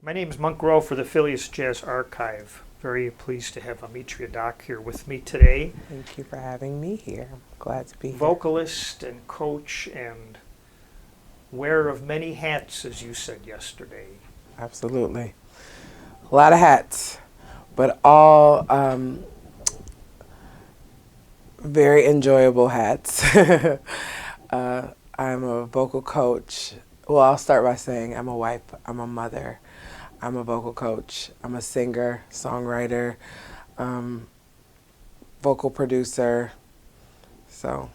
My name is Monk Rowe for the Phileas Jazz Archive. Very pleased to have Ametria Dock here with me today. Thank you for having me here. I'm glad to be here. Vocalist and coach and wearer of many hats, as you said yesterday. Absolutely. A lot of hats, but all very enjoyable hats. I'm a vocal coach. Well, I'll start by saying I'm a wife, I'm a mother, I'm a vocal coach, I'm a singer, songwriter, vocal producer. So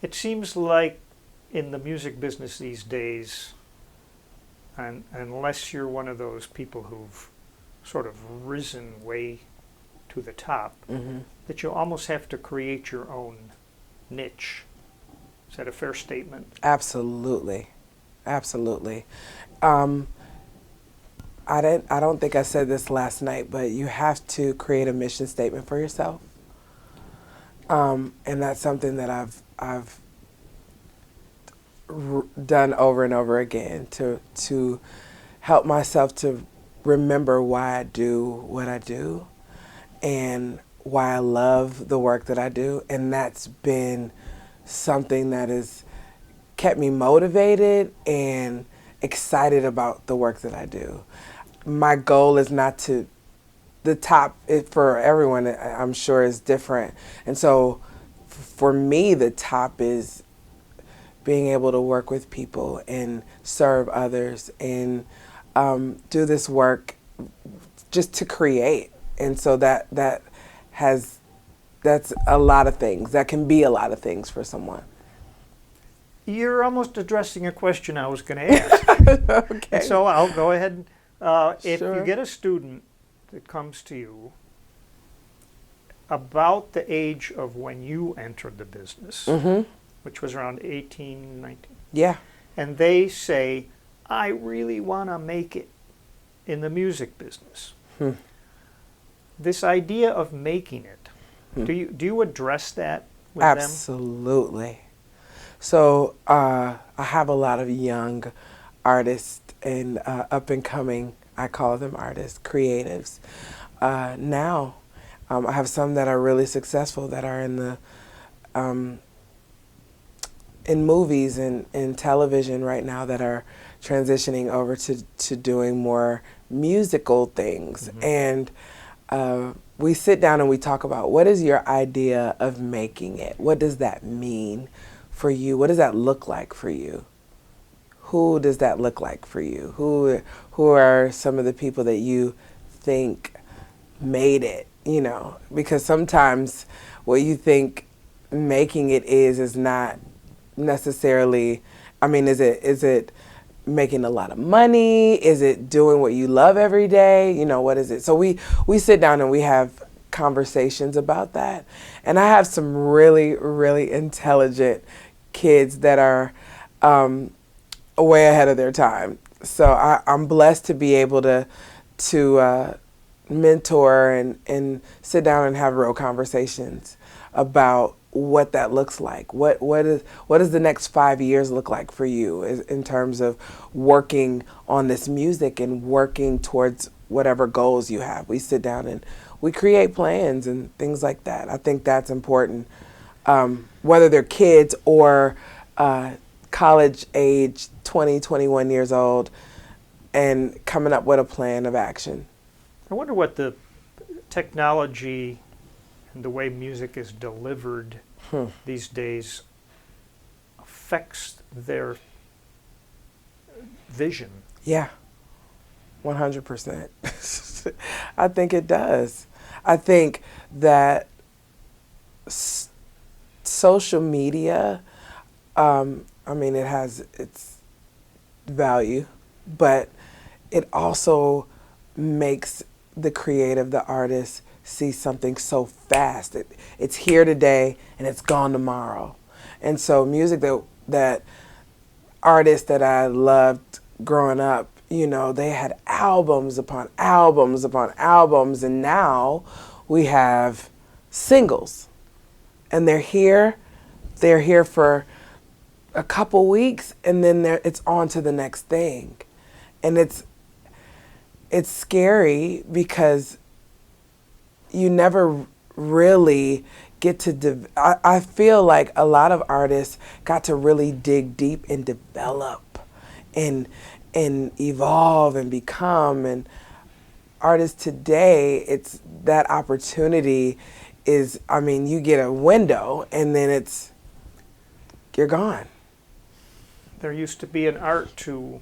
It seems like in the music business these days, and unless you're one of those people who've sort of risen way to the top, that you almost have to create your own niche. Is that a fair statement? absolutely, absolutely. I don't think I said this last night, but you have to create a mission statement for yourself, and that's something that I've done over and over again to help myself to remember why I do what I do and why I love the work that I do. And that's been something that has kept me motivated and excited about the work that I do. My goal is not to, the top, for everyone, I'm sure, is different. And so for me, the top is being able to work with people and serve others and do this work just to create. And so that's a lot of things. That can be a lot of things for someone. You're almost addressing a question I was going to ask. Okay. So I'll go ahead. If Sure. you get a student that comes to you about the age of when you entered the business, which was around 18, 19, Yeah. and they say, I really want to make it in the music business. This idea of making it, do you address that with them? Absolutely. So I have a lot of young artists and up and coming, I call them artists, creatives. Now, I have some that are really successful that are in the in movies and in television right now that are transitioning over to doing more musical things. And we sit down and we talk about, what is your idea of making it? What does that mean for you? What does that look like for you? Who does that look like for you? Who are some of the people that you think made it? You know, because sometimes what you think making it is not necessarily, I mean, is it making a lot of money? Is it doing what you love every day? You know, what is it? So we sit down and we have conversations about that. And I have some really, really intelligent kids that are way ahead of their time. So I'm blessed to be able to mentor and sit down and have real conversations about what that looks like. What does the next 5 years look like for you in terms of working on this music and working towards whatever goals you have? We sit down and we create plans and things like that. I think that's important, whether they're kids or college age, 20, 21 years old, and coming up with a plan of action. I wonder what the technology and the way music is delivered these days affects their vision. Yeah, 100%. I think it does. I think that social media, I mean, it has its value, but it also makes the creative, the artist, see something so fast. It's here today and it's gone tomorrow. And so music that artists that I loved growing up, you know, they had albums upon albums upon albums, and now we have singles. And they're here for a couple weeks, and then it's on to the next thing. And it's scary because you never really get to I feel like a lot of artists got to really dig deep and develop and evolve and become. And artists today, it's that opportunity is, I mean, you get a window and then you're gone. There used to be an art to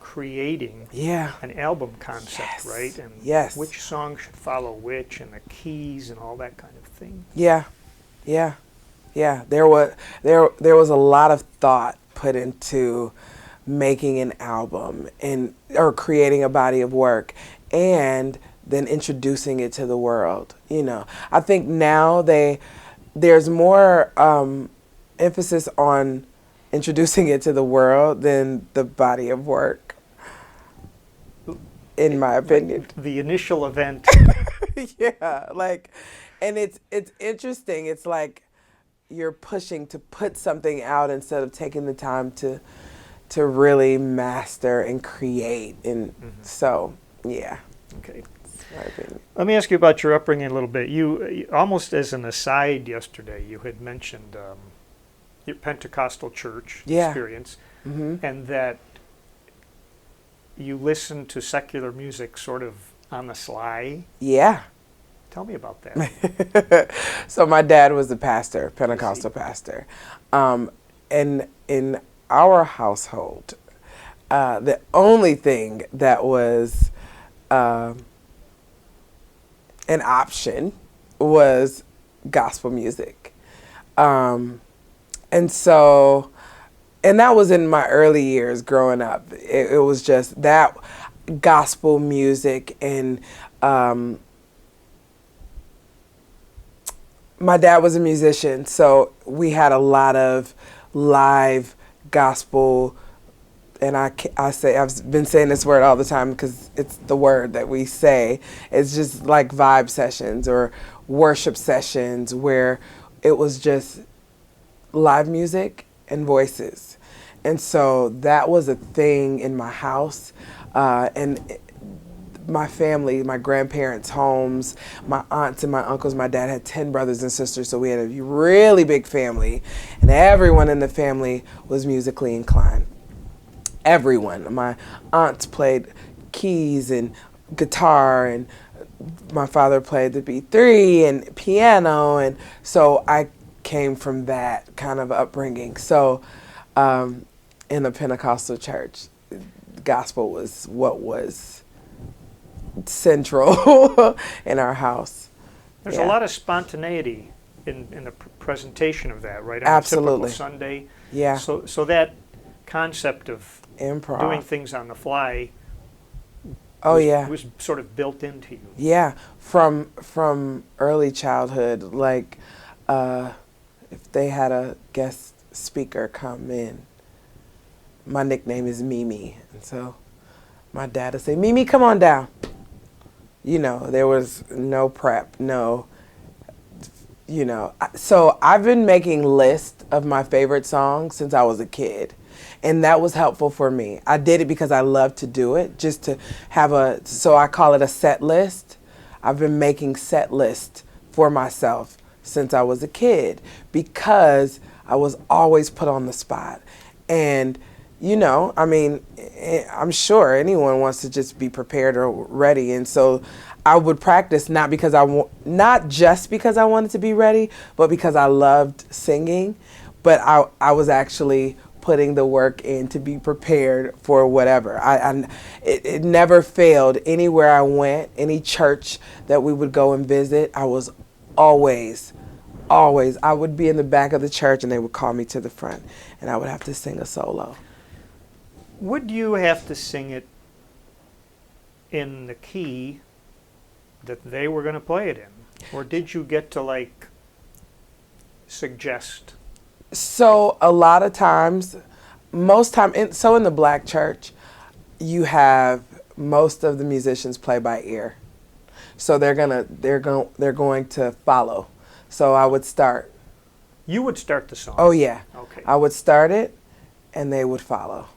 creating an album concept, right? And which song should follow which, and the keys and all that kind of thing. Yeah. There was a lot of thought put into making an album or creating a body of work and then introducing it to the world. I think now there's more emphasis on introducing it to the world than the body of work, in my opinion. The initial event. Yeah, and it's interesting. It's like you're pushing to put something out instead of taking the time to really master and create. And so, yeah. Okay. That's my opinion. Let me ask you about your upbringing a little bit. You almost as an aside yesterday, you had mentioned your Pentecostal church experience, and that you listen to secular music sort of on the sly. Yeah. Tell me about that. So my dad was a pastor, Pentecostal pastor. And in our household, the only thing that was an option was gospel music. And that was in my early years growing up. It was just that gospel music. And my dad was a musician, so we had a lot of live gospel. And I've been saying this word all the time because it's the word that we say. It's just like vibe sessions or worship sessions where it was just live music and voices. And so that was a thing in my house. My family, my grandparents' homes, my aunts and my uncles, my dad had 10 brothers and sisters, so we had a really big family. And everyone in the family was musically inclined. Everyone. My aunts played keys and guitar, and my father played the B3 and piano, and so I came from that kind of upbringing. So in a Pentecostal church, gospel was what was central in our house. There's a lot of spontaneity in the presentation of that, right? On Absolutely. A typical Sunday. Yeah. So that concept of improv, doing things on the fly, was sort of built into you. Yeah, from early childhood. Like, if they had a guest speaker come in, my nickname is Mimi, and so my dad would say, "Mimi, come on down." There was no prep, So I've been making lists of my favorite songs since I was a kid. And that was helpful for me. I did it because I love to do it, just to have so I call it a set list. I've been making set lists for myself since I was a kid because I was always put on the spot. And, I'm sure anyone wants to just be prepared or ready. And so I would practice not just because I wanted to be ready, but because I loved singing. But I was actually putting the work in to be prepared for whatever. It never failed. Anywhere I went, any church that we would go and visit, I was always, I would be in the back of the church and they would call me to the front and I would have to sing a solo. Would you have to sing it in the key that they were going to play it in? Or did you get to suggest? So a lot of times, in the black church, you have most of the musicians play by ear. So they're going to follow. So I would start. You would start the song? Oh yeah. Okay. I would start it and they would follow.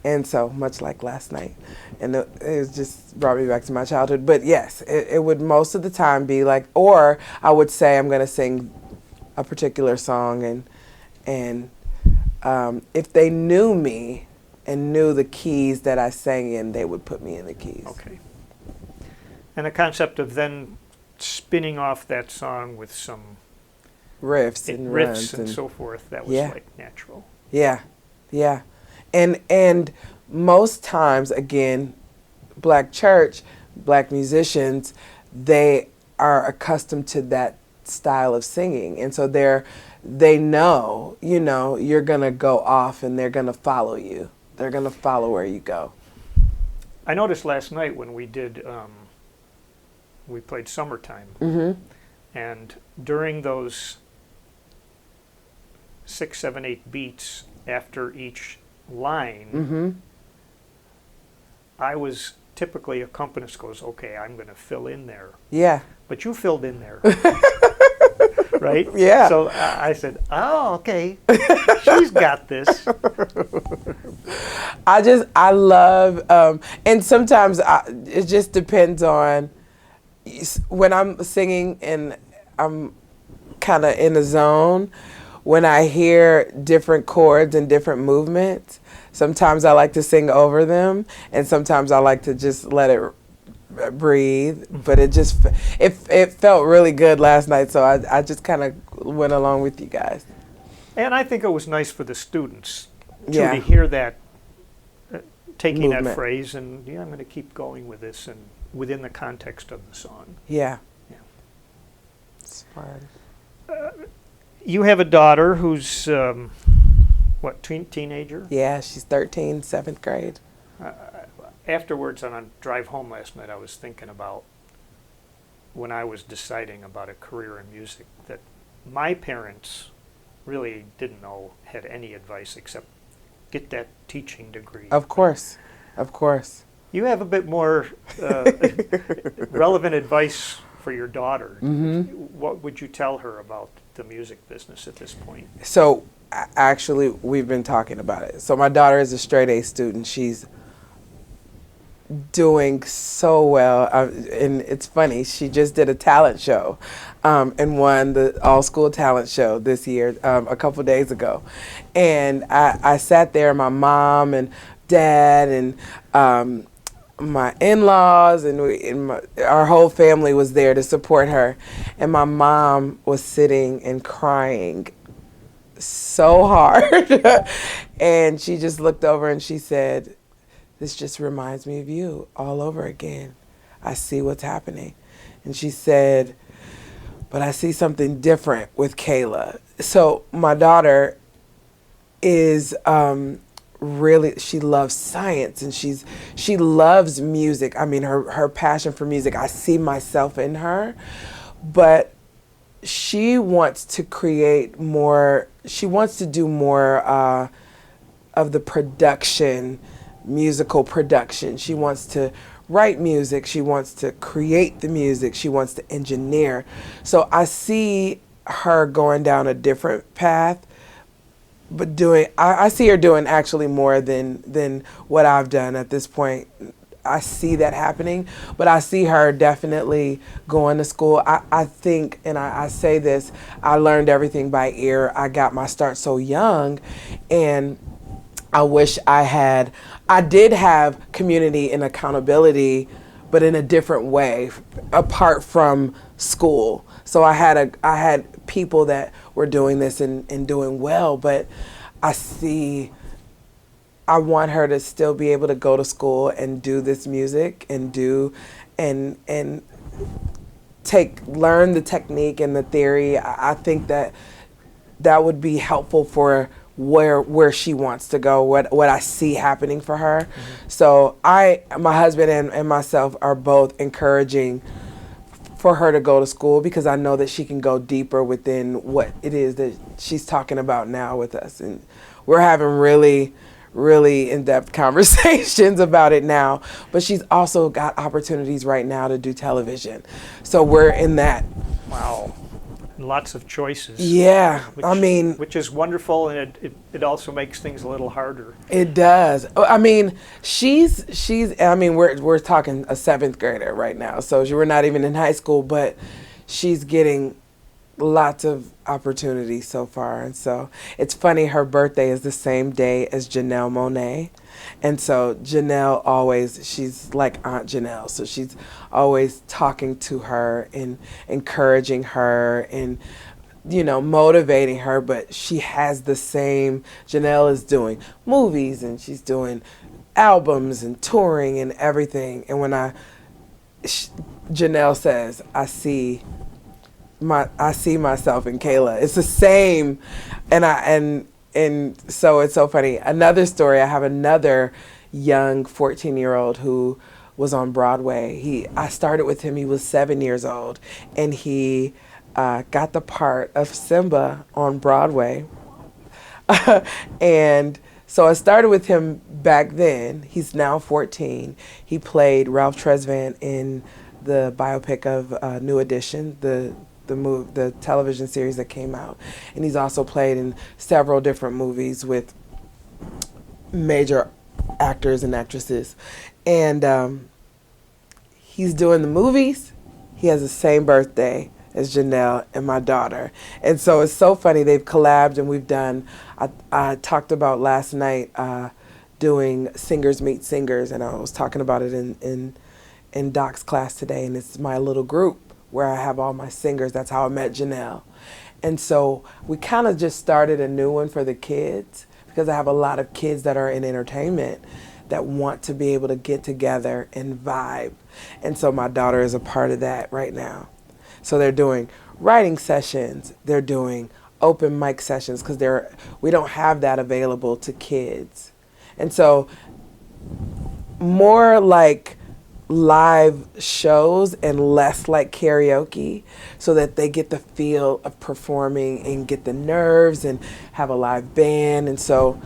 And so much like last night, and it just brought me back to my childhood. But yes, it would most of the time be like, or I would say I'm going to sing a particular song, and if they knew me and knew the keys that I sang in, they would put me in the keys. Okay. And the concept of then spinning off that song with some riffs and so forth, that was like natural. Yeah, yeah. And most times, again, Black church, Black musicians, they are accustomed to that style of singing. And so they know, you're going to go off and they're going to follow you. They're going to follow where you go. I noticed last night when we did, we played Summertime. Mm-hmm. And during those 6, 7, 8 beats after each line, mm-hmm. I was typically, a accompanist goes, okay, I'm going to fill in there. Yeah. But you filled in there. Right? Yeah. So I said, oh, okay, she's got this. I love, and sometimes it just depends on when I'm singing and I'm kind of in a zone. When I hear different chords and different movements, sometimes I like to sing over them, and sometimes I like to just let it breathe. But it felt really good last night, so I just kind of went along with you guys. And I think it was nice for the students Yeah. to hear that, taking Movement. that phrase and, I'm going to keep going with this and within the context of the song. Yeah. Yeah. It's fun. You have a daughter who's, teenager? Yeah, she's 13, 7th grade. Afterwards, on a drive home last night, I was thinking about when I was deciding about a career in music, that my parents really didn't had any advice except get that teaching degree. Of course. You have a bit more relevant advice for your daughter. Mm-hmm. What would you tell her about the music business at this point? So actually, we've been talking about it. So my daughter is a straight A student. She's doing so well, and it's funny, she just did a talent show and won the all-school talent show this year, a couple days ago. And I sat there, my mom and dad and my in-laws and our whole family was there to support her. And my mom was sitting and crying so hard. And she just looked over and she said, "This just reminds me of you all over again. I see what's happening." And she said, "But I see something different with Kayla." So my daughter is really, she loves science and she loves music. I mean, her passion for music, I see myself in her, but she wants to create more, she wants to do more of the production, musical production. She wants to write music, she wants to create the music, she wants to engineer. So I see her going down a different path, but I see her doing actually more than what I've done at this point. I see that happening, but I see her definitely going to school. I think, and I say this, I learned everything by ear. I got my start so young, and I wish I did have community and accountability, but in a different way, apart from school. So I had people that were doing this and doing well, but I want her to still be able to go to school and do this music and learn the technique and the theory. I think that would be helpful for where she wants to go, what I see happening for her. Mm-hmm. So my husband and myself are both encouraging for her to go to school, because I know that she can go deeper within what it is that she's talking about now with us. And we're having really, really in-depth conversations about it now. But she's also got opportunities right now to do television. So we're in that. Wow. lots of choices. Yeah, Which, I mean, which is wonderful, and it also makes things a little harder. it does. I mean, she's. I mean, we're talking a 7th grader right now, so we're not even in high school, but she's getting lots of opportunities so far. And so it's funny, her birthday is the same day as Janelle Monáe. And so Janelle always, she's like Aunt Janelle. So she's always talking to her and encouraging her and, you know, motivating her. But she has the same, Janelle is doing movies and she's doing albums and touring and everything. And when Janelle says, I see myself in Kayla. It's the same, and so it's so funny. Another story. I have another young 14-year-old who was on Broadway. I started with him. He was 7 years old, and he got the part of Simba on Broadway. And so I started with him back then. He's now 14. He played Ralph Tresvant in the biopic of New Edition, the television series that came out, and he's also played in several different movies with major actors and actresses. And he's doing the movies. He has the same birthday as Janelle and my daughter, and so it's so funny. They've collabed, and we've done. I talked about last night doing Singers Meet Singers, and I was talking about it in Doc's class today, and it's my little group where I have all my singers. That's how I met Janelle. And so we kind of just started a new one for the kids, because I have a lot of kids that are in entertainment that want to be able to get together and vibe. And so my daughter is a part of that right now. So they're doing writing sessions, they're doing open mic sessions, because we don't have that available to kids. And so more like live shows and less like karaoke, so that they get the feel of performing and get the nerves and have a live band. And so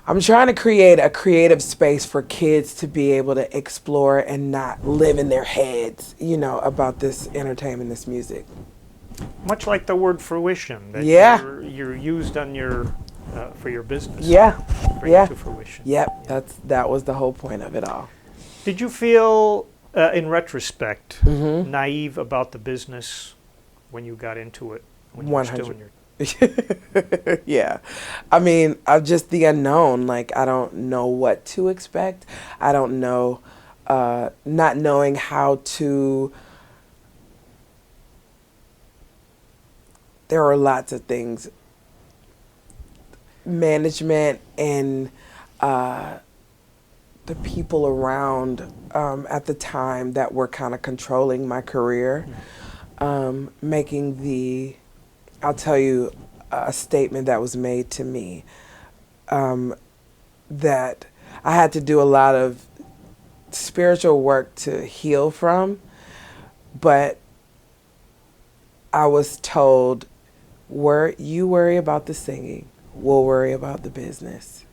I'm trying to create a creative space for kids to be able to explore and not live in their heads, you know, about this entertainment, this music. Much like the word fruition that you're used on your for your business. Yeah. Bring it to fruition. Yep. That was the whole point of it all. Did you feel, in retrospect, Mm-hmm. naive about the business when you got into it? When you 100. were still in your... Yeah. I mean, just the unknown. Like, I don't know what to expect. I don't know, not knowing how to... There are lots of things. Management and... the people around at the time that were kind of controlling my career, I'll tell you a statement that was made to me, that I had to do a lot of spiritual work to heal from, but I was told, you worry about the singing, we'll worry about the business.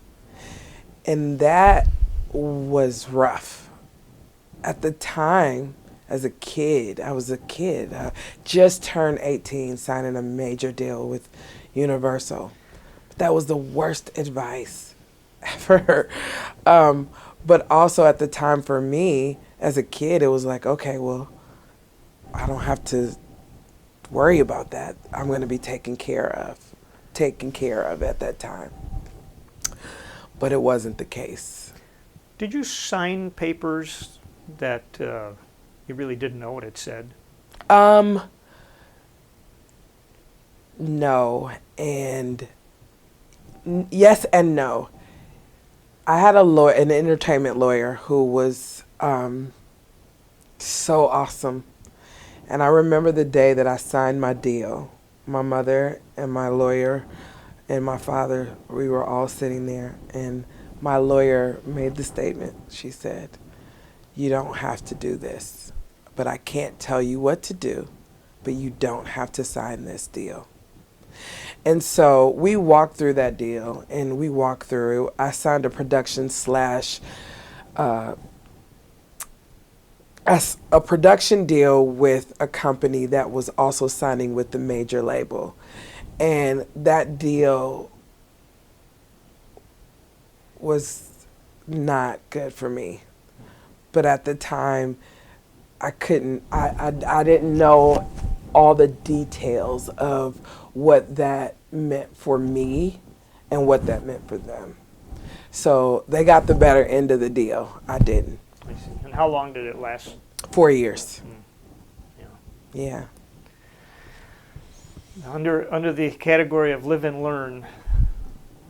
And that was rough. At the time, as a kid, I just turned 18, signing a major deal with Universal. That was the worst advice ever. But also at the time for me, as a kid, it was like, okay, well, I don't have to worry about that. I'm going to be taken care of at that time. But it wasn't the case. Did you sign papers that you really didn't know what it said? No, and yes and no. I had an entertainment lawyer who was so awesome. And I remember the day that I signed my deal. My mother and my lawyer and my father, we were all sitting there, and my lawyer made the statement. She said, "You don't have to do this, but I can't tell you what to do, but you don't have to sign this deal." And so we walked through that deal, and I signed a production / a production deal with a company that was also signing with the major label. And that deal was not good for me. But at the time, I didn't know all the details of what that meant for me and what that meant for them. So they got the better end of the deal. I didn't. I see. And how long did it last? 4 years. Yeah. Yeah. Under the category of live and learn,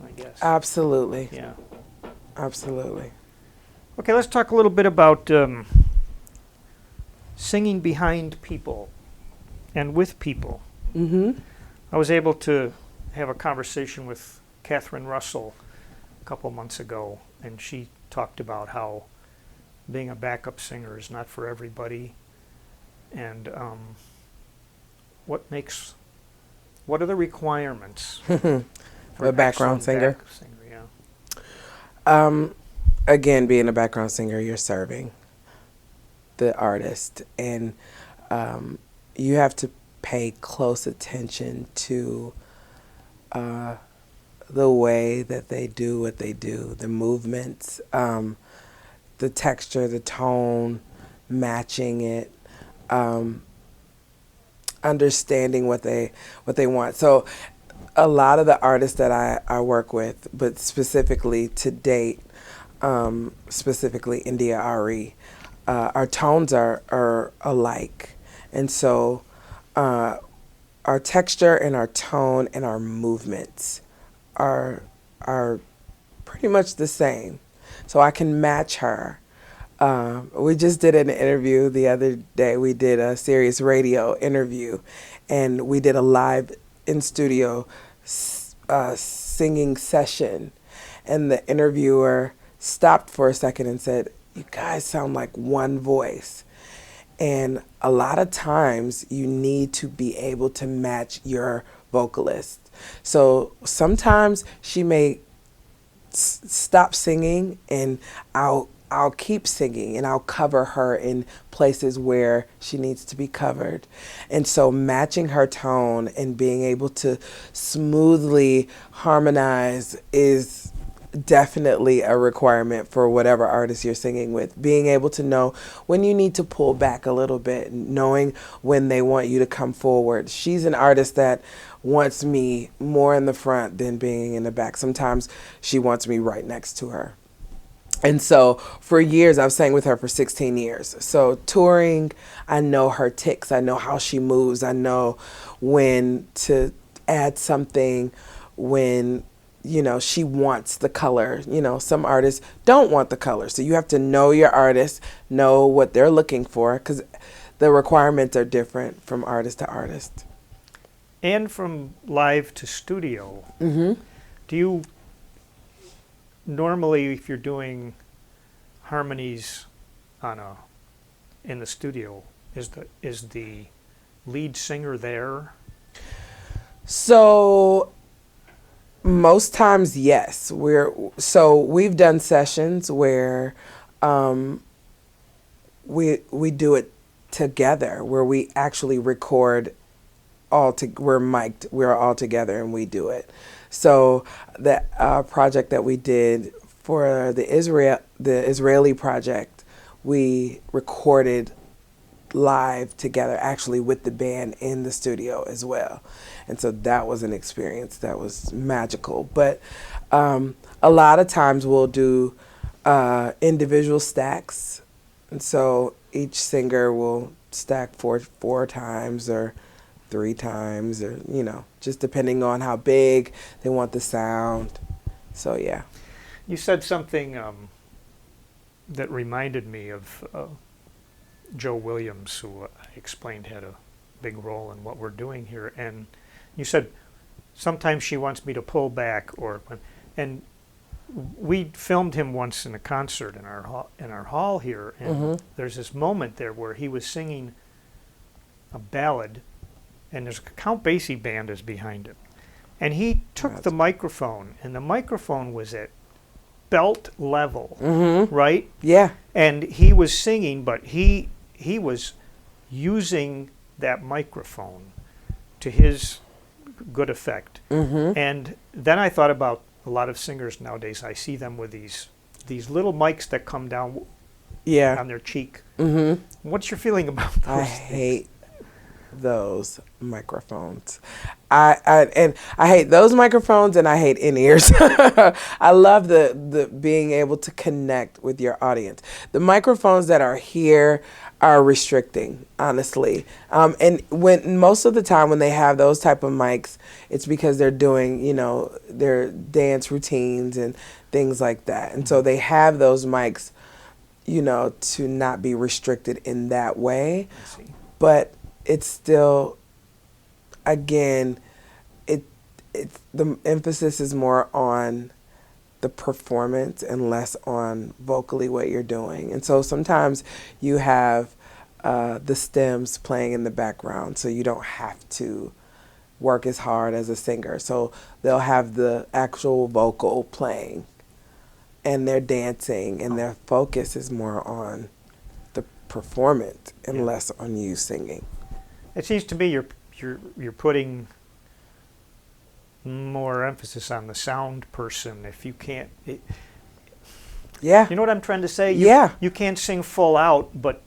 I guess. Absolutely. Yeah. Absolutely. Okay, let's talk a little bit about singing behind people and with people. Mm-hmm. I was able to have a conversation with Catherine Russell a couple months ago, and she talked about how being a backup singer is not for everybody, and what are the requirements For a background singer? Backup singer, yeah. Again, being a background singer, you're serving the artist, and you have to pay close attention to the way that they do what they do, the movements, the texture, the tone, matching it, understanding what they want. So a lot of the artists that I work with, but specifically to date, specifically India-Arie, our tones are alike. And so our texture and our tone and our movements are pretty much the same. So I can match her. We just did an interview the other day. We did a Sirius Radio interview, and we did a live in-studio singing session. And the interviewer stopped for a second and said, "You guys sound like one voice." And a lot of times you need to be able to match your vocalist. So sometimes she may stop singing, and I'll keep singing, and I'll cover her in places where she needs to be covered. And so matching her tone and being able to smoothly harmonize is definitely a requirement for whatever artist you're singing with. Being able to know when you need to pull back a little bit, knowing when they want you to come forward. She's an artist that wants me more in the front than being in the back. Sometimes she wants me right next to her. And so for years, I've sang with her for 16 years. So touring, I know her tics. I know how she moves. I know when to add something, when she wants the color. Some artists don't want the color. So you have to know your artist, know what they're looking for, because the requirements are different from artist to artist. And from live to studio. Mm-hmm. Do you normally, if you're doing harmonies in the studio, is the lead singer there? So most times, yes. We've done sessions where we do it together, where we actually record we're mic'd, we're all together and we do it. So the project that we did for the Israeli project, we recorded live together, actually with the band in the studio as well. And so that was an experience that was magical. But a lot of times we'll do individual stacks. And so each singer will stack four times or 3 times, or just depending on how big they want the sound. So yeah. You said something that reminded me of Joe Williams, who I explained had a big role in what we're doing here. And you said sometimes she wants me to pull back, and we filmed him once in a concert in our hall here, and Mm-hmm. there's this moment there where he was singing a ballad, and there's a Count Basie band is behind him, and he took the microphone, and the microphone was at belt level, Mm-hmm. right? Yeah. And he was singing, but he he was using that microphone to his good effect. Mm-hmm. And then I thought about a lot of singers nowadays. I see them with these little mics that come down Yeah. on their cheek. Mm-hmm. What's your feeling about those I things? hate those microphones. I hate those microphones, and I hate in-ears. I love the being able to connect with your audience. The microphones that are here are restricting, honestly. And when most of the time when they have those type of mics, it's because they're doing, their dance routines and things like that. And so they have those mics, to not be restricted in that way. I see. But it's still, again, it's the emphasis is more on the performance and less on vocally what you're doing. And so sometimes you have the stems playing in the background, so you don't have to work as hard as a singer. So they'll have the actual vocal playing, and they're dancing, and their focus is more on the performance and less on you singing. It seems to me you're putting more emphasis on the sound person. If you can't, Yeah. you know what I'm trying to say? Yeah. You can't sing full out, but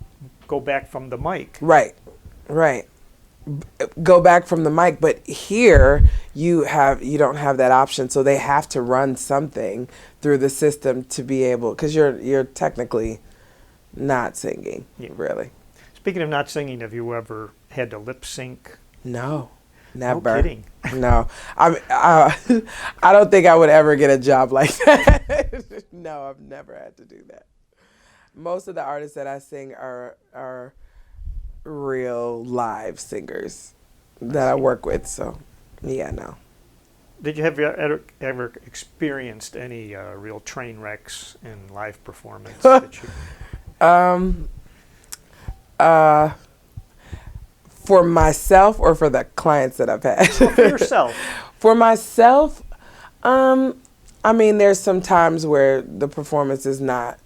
go back from the mic. Right. Go back from the mic, but here you don't have that option, so they have to run something through the system to be able, because you're technically not singing, really. Speaking of not singing, have you ever had to lip sync? No, never. No kidding. No, I don't think I would ever get a job like that. No, I've never had to do that. Most of the artists that I sing are real live singers that I work with. So, yeah, no. Have you ever experienced any real train wrecks in live performance? For myself or for the clients that I've had? Well, for yourself. For myself, there's some times where the performance is not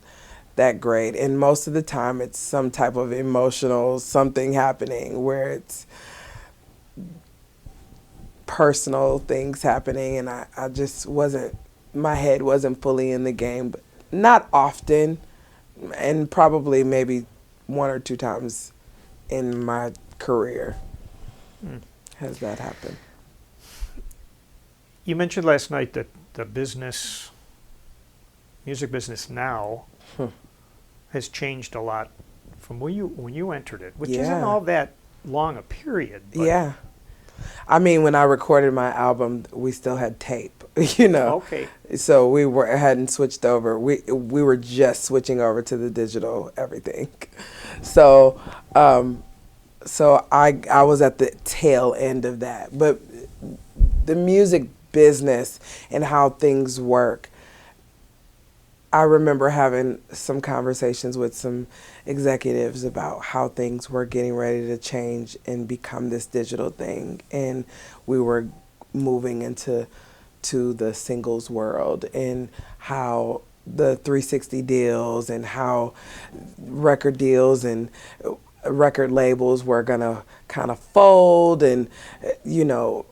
that great, and most of the time it's some type of emotional something happening where it's personal things happening, and I just my head wasn't fully in the game, but not often, and probably maybe one or two times in my career has that happened. You mentioned last night that the music business now has changed a lot from when you entered it, which isn't all that long a period. But yeah. When I recorded my album, we still had tape, Okay. So we hadn't switched over. We were just switching over to the digital everything. So I was at the tail end of that. But the music business and how things work, I remember having some conversations with some executives about how things were getting ready to change and become this digital thing, and we were moving into the singles world, and how the 360 deals and how record deals and record labels were gonna kind of fold, and you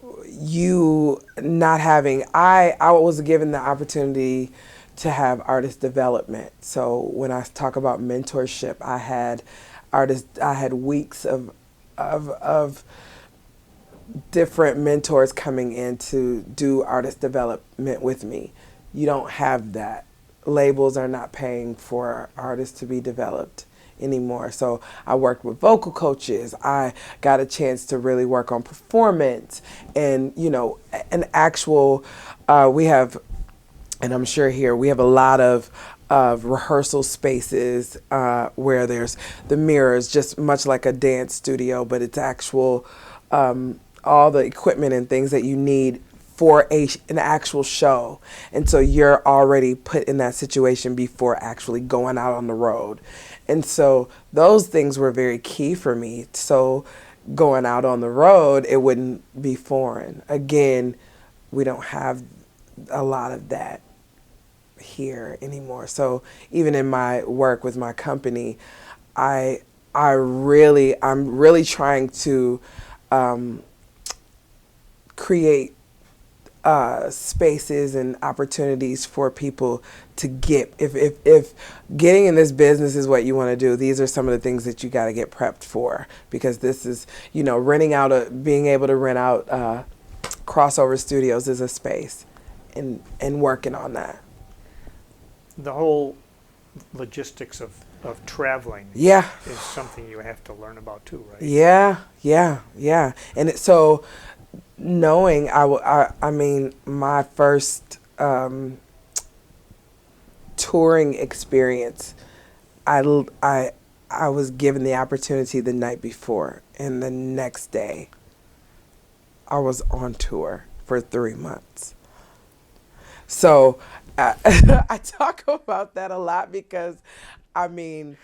not having I was given the opportunity to have artist development. So when I talk about mentorship, I had weeks of different mentors coming in to do artist development with me. You don't have that. Labels are not paying for artists to be developed anymore. So I worked with vocal coaches. I got a chance to really work on performance, and an actual we have, and I'm sure here we have a lot of rehearsal spaces where there's the mirrors, just much like a dance studio, but it's actual all the equipment and things that you need for an actual show. And so you're already put in that situation before actually going out on the road. And so those things were very key for me. So going out on the road, it wouldn't be foreign. Again, we don't have a lot of that here anymore. So even in my work with my company, I I'm really trying to create spaces and opportunities for people to get, if getting in this business is what you want to do, these are some of the things that you got to get prepped for, because this is, being able to rent out crossover studios is a space, and working on that. The whole logistics of traveling Yeah. is something you have to learn about too, right? Yeah. And so knowing, I mean, my first touring experience, I was given the opportunity the night before, and the next day I was on tour for 3 months. So I talk about that a lot, because I mean,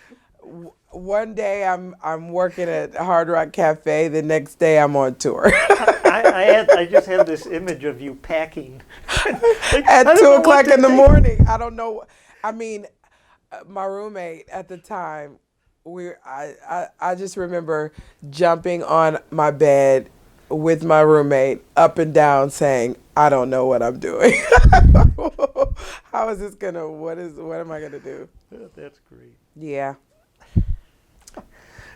one day I'm working at Hard Rock Cafe, the next day I'm on tour. I just had this image of you packing at 2 o'clock in the morning. I don't know. I mean, my roommate at the time, I just remember jumping on my bed with my roommate up and down saying, I don't know what I'm doing. How is this gonna, what am I gonna do? That's great. Yeah.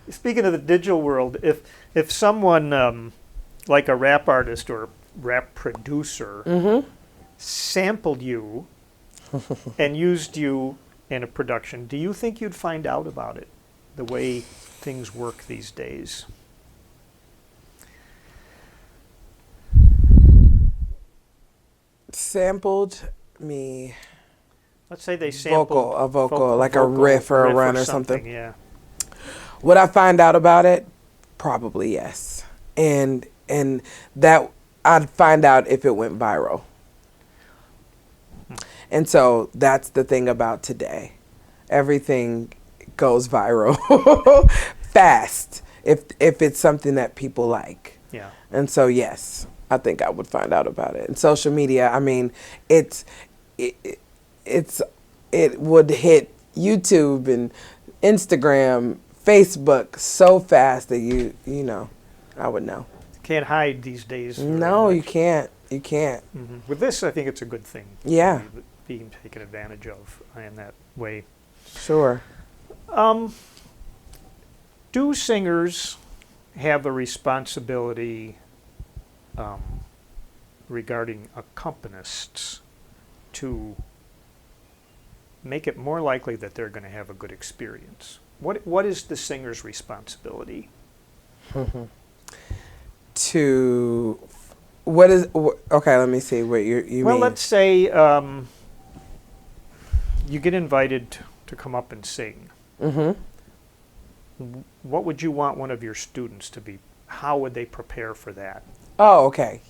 Speaking of the digital world, if someone like a rap artist or rap producer sampled you and used you in a production, do you think you'd find out about it, the way things work these days? Sampled me. Let's say they sampled a vocal, like a riff or a run or something. Yeah. Would I find out about it? Probably yes. And that I'd find out if it went viral. And so that's the thing about today. Everything goes viral fast if it's something that people like. Yeah. And so yes, I think I would find out about it. And social media, I mean, it would hit YouTube and Instagram, Facebook so fast that you know, I would know. Can't hide these days. No, you can't. You can't. Mm-hmm. With this, I think it's a good thing. Yeah. Being taken advantage of in that way. Sure. Do singers have a responsibility regarding accompanists to make it more likely that they're going to have a good experience? What is the singer's responsibility? To what is okay? Let me see what you mean. Well, let's say you get invited to come up and sing. What would you want one of your students to be? How would they prepare for that? Oh, okay.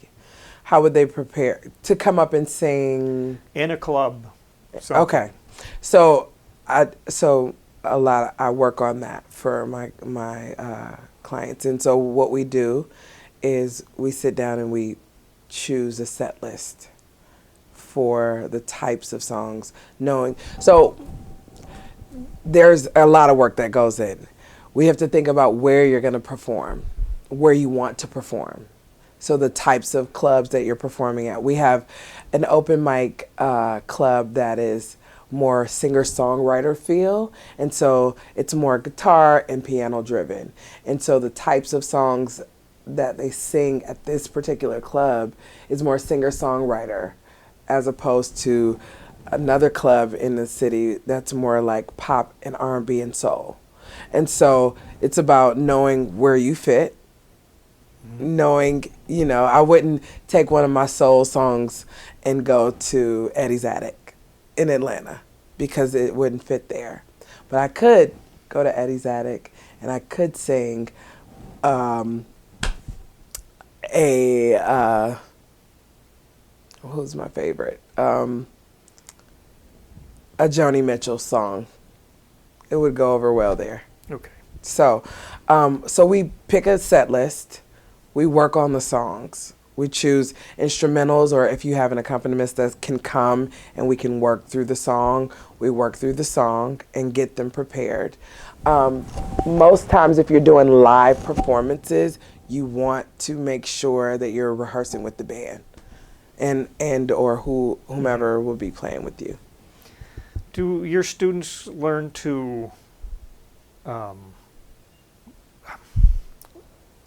How would they prepare to come up and sing in a club? Okay, so I work on that for my clients, and so what we do is we sit down and we choose a set list for the types of songs, knowing so there's a lot of work that goes in. We have to think about where you're going to perform, where you want to perform. So the types of clubs that you're performing at. We have an open mic club that is more singer-songwriter feel, and so it's more guitar and piano driven. And so the types of songs that they sing at this particular club is more singer-songwriter, as opposed to another club in the city that's more like pop and R&B and soul. And so it's about knowing where you fit, knowing, you know, I wouldn't take one of my soul songs and go to Eddie's Attic in Atlanta because it wouldn't fit there. But I could go to Eddie's Attic and I could sing who's my favorite? A Joni Mitchell song. It would go over well there. Okay. So we pick a set list. We work on the songs. We choose instrumentals, or if you have an accompanist that can come and we can work through the song, we work through the song and get them prepared. Most times if you're doing live performances, you want to make sure that you're rehearsing with the band and or whomever will be playing with you. Do your students learn to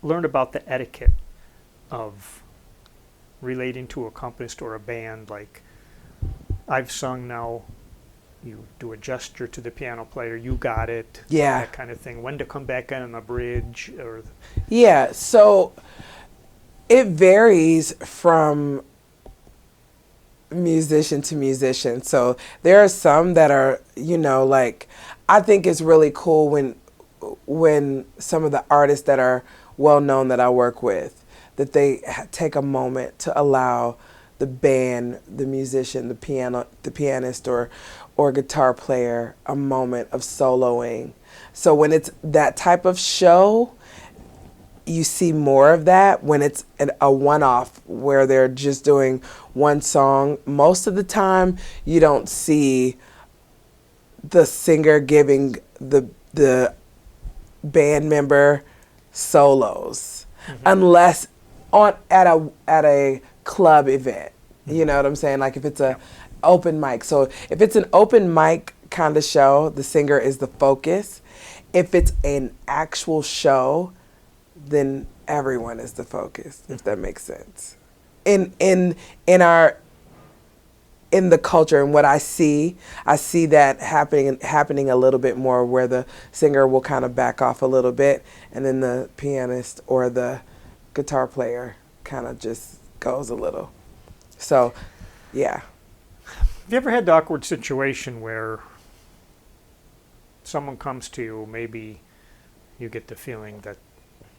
learn about the etiquette of relating to a accompanist or a band? Like, I've sung now, you do a gesture to the piano player, you got it, Yeah. that kind of thing. When to come back in on the bridge, or Yeah, so it varies from musician to musician. So there are some that are, like, I think it's really cool when some of the artists that are well known that I work with, that they take a moment to allow the band, the musician, the pianist or guitar player a moment of soloing. So when it's that type of show, you see more of that. When it's a one-off where they're just doing one song, most of the time you don't see the singer giving the band member solos, unless at a club event. You know what I'm saying? Like if it's a open mic. So if it's an open mic kind of show, the singer is the focus. If it's an actual show, then everyone is the focus, if that makes sense. In the culture and what I see that happening a little bit more, where the singer will kind of back off a little bit and then the pianist or the guitar player kind of just goes a little. So, yeah. have you ever had the awkward situation where someone comes to you, maybe you get the feeling that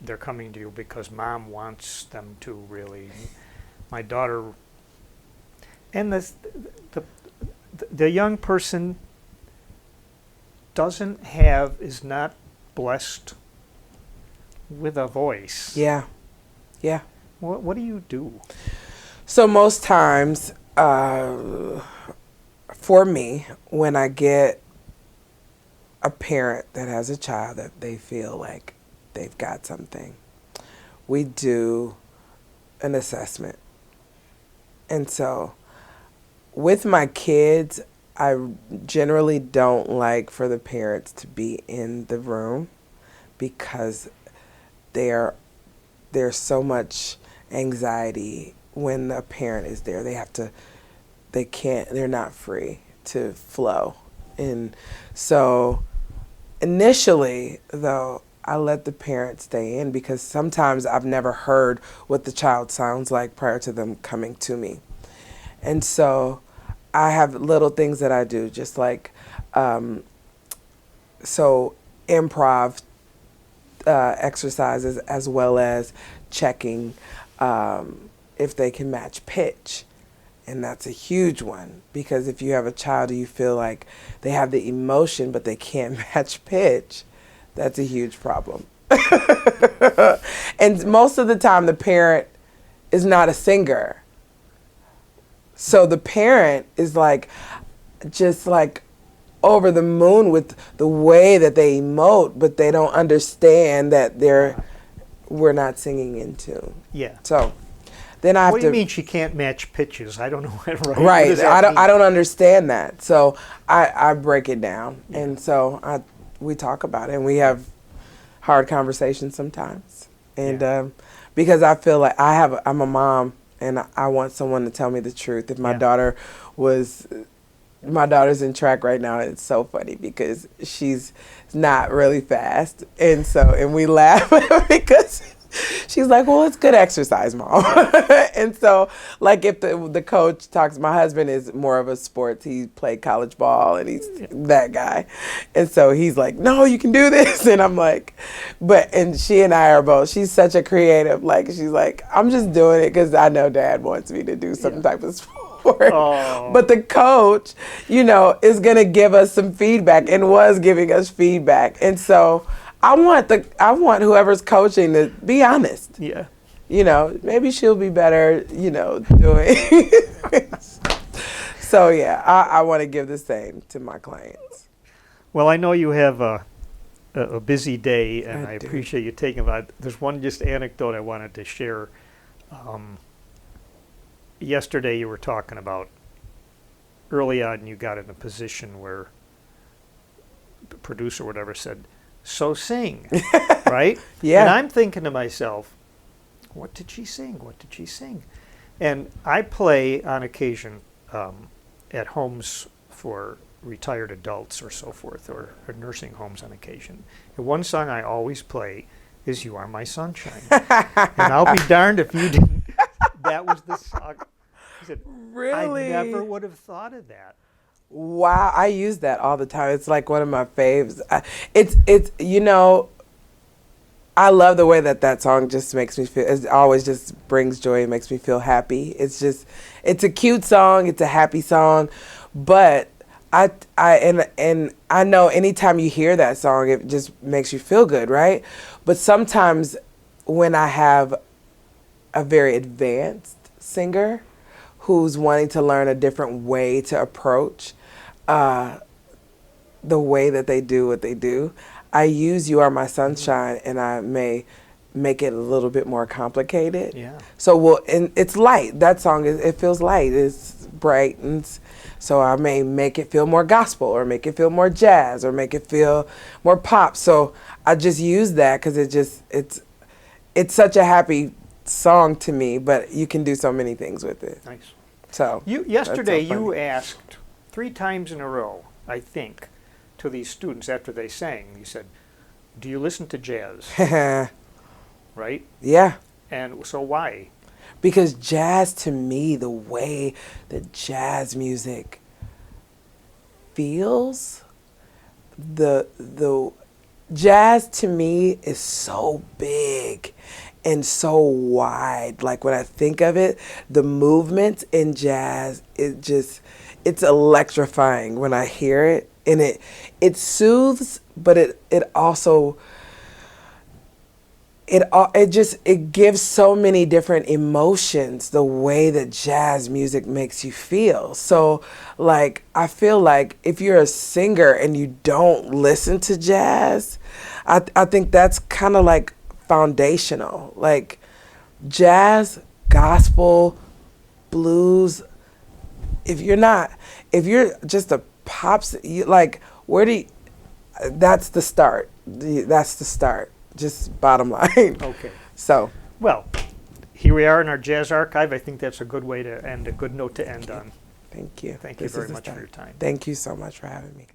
they're coming to you because mom wants them to really, my daughter, and the young person is not blessed with a voice. Yeah. Yeah. What do you do? So most times, for me, when I get a parent that has a child that they feel like they've got something, we do an assessment. And so with my kids, I generally don't like for the parents to be in the room because there's so much anxiety when a parent is there. They're not free to flow. And so initially, though, I let the parent stay in because sometimes I've never heard what the child sounds like prior to them coming to me. And so I have little things that I do, just like, improv exercises, as well as checking if they can match pitch. And that's a huge one, because if you have a child and you feel like they have the emotion but they can't match pitch, that's a huge problem. And most of the time the parent is not a singer. So the parent is just over the moon with the way that they emote, but they don't understand that we're not singing in tune. Yeah. So then I have What do you mean she can't match pitches? I don't know. Right. Right. I don't understand that. So I break it down. Yeah. And so we talk about it, and we have hard conversations sometimes. And because I feel like I'm a mom, and I want someone to tell me the truth. If my daughter's in track right now, and it's so funny because she's not really fast. And we laugh because she's like, well, it's good exercise, Mom. And so, if the coach talks, my husband is more of a sports. He played college ball, and he's that guy. And so he's like, no, you can do this. And I'm like, and she and I are both, she's such a creative. She's like, I'm just doing it because I know Dad wants me to do some type of sport. Oh. But the coach, is going to give us some feedback, and was giving us feedback. And so I want whoever's coaching to be honest. Yeah. you know, maybe she'll be better, you know, doing. So yeah, I want to give the same to my clients. Well, I know you have a busy day, and I do. appreciate you taking it. There's one just anecdote I wanted to share. Yesterday you were talking about early on you got in a position where the producer or whatever said, so sing, right? Yeah. And I'm thinking to myself, what did she sing? What did she sing? And I play on occasion at homes for retired adults or so forth, or nursing homes on occasion. And one song I always play is You Are My Sunshine. And I'll be darned if you didn't. That was the song. I said, Really? I never would have thought of that. Wow, I use that all the time. It's like one of my faves. It's you know, I love the way that song just makes me feel. It always just brings joy. It makes me feel happy. It's a cute song. It's a happy song, but I know anytime you hear that song, it just makes you feel good, right? But sometimes when I have a very advanced singer who's wanting to learn a different way to approach the way that they do what they do, I use You Are My Sunshine, and I may make it a little bit more complicated. Yeah. So and it's light. That song it feels light. It's bright, and so I may make it feel more gospel, or make it feel more jazz, or make it feel more pop. So I just use that because it's such a happy song to me. But you can do so many things with it. Nice. So Yesterday that's so you funny. asked 3 times in a row, I think, to these students after they sang, you said, do you listen to jazz? Right? Yeah. And so why? Because jazz, to me, the way that jazz music feels, the jazz to me is so big and so wide. Like when I think of it, the movement in jazz, it's electrifying when I hear it. And it soothes, but it also it gives so many different emotions, the way that jazz music makes you feel. So like I feel like if you're a singer and you don't listen to jazz, I think that's kind of like foundational. Like jazz, gospel, blues, if you're just a pops, like that's the start. That's the start. Just bottom line. Okay. So. Well, here we are in our jazz archive. I think that's a good way to end, a good note to end on. Thank you. Thank you very much for your time. Thank you so much for having me.